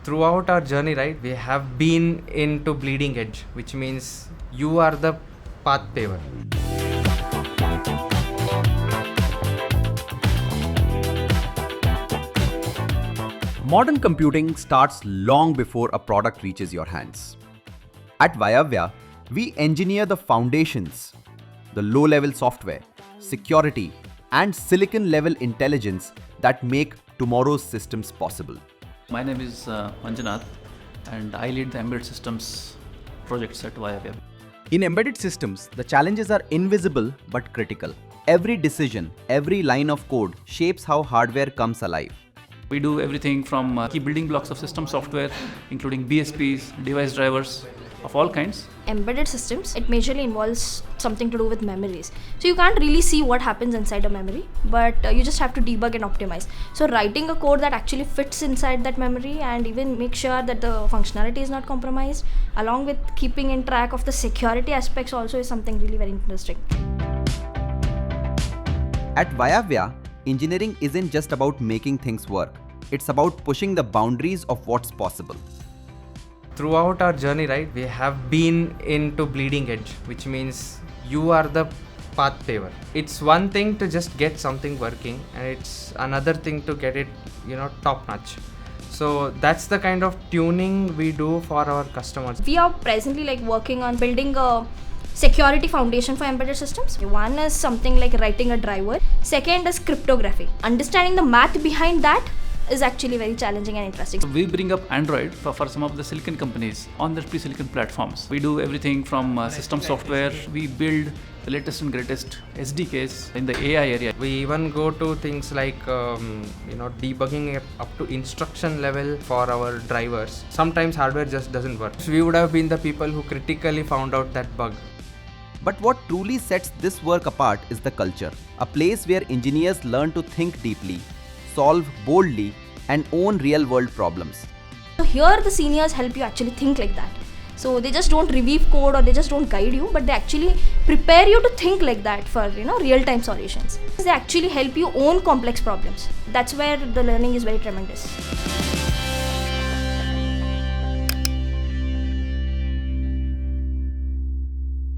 throughout our journey, right, we have been into bleeding edge, which means you are the path-paver. Modern computing starts long before a product reaches your hands. At Vayavya, we engineer the foundations, the low-level software, security, and silicon-level intelligence that make tomorrow's systems possible. My name is Manjunath, and I lead the embedded systems projects at Vayavya. In embedded systems, the challenges are invisible but critical. Every decision, every line of code shapes how hardware comes alive. We do everything from key building blocks of system software, including BSPs, device drivers of all kinds. Embedded systems, it majorly involves something to do with memories. So you can't really see what happens inside a memory, but you just have to debug and optimize. So writing a code that actually fits inside that memory and even make sure that the functionality is not compromised, along with keeping in track of the security aspects also is something really very interesting. At Vayavya, engineering isn't just about making things work. It's about pushing the boundaries of what's possible. Throughout our journey, right, we have been into bleeding edge, which means you are the path-paver. It's one thing to just get something working, and it's another thing to get it, top-notch. So that's the kind of tuning we do for our customers. We are presently working on building a security foundation for embedded systems. One is something like writing a driver. Second is cryptography. Understanding the math behind that is actually very challenging and interesting. We bring up Android for some of the silicon companies on their pre-silicon platforms. We do everything from system software. We build the latest and greatest SDKs in the AI area. We even go to things like debugging up to instruction level for our drivers. Sometimes hardware just doesn't work. So we would have been the people who critically found out that bug. But what truly sets this work apart is the culture, a place where engineers learn to think deeply, solve boldly, and own real-world problems. So here the seniors help you actually think like that. So they just don't review code or they just don't guide you, but they actually prepare you to think like that for real-time solutions. They actually help you own complex problems. That's where the learning is very tremendous.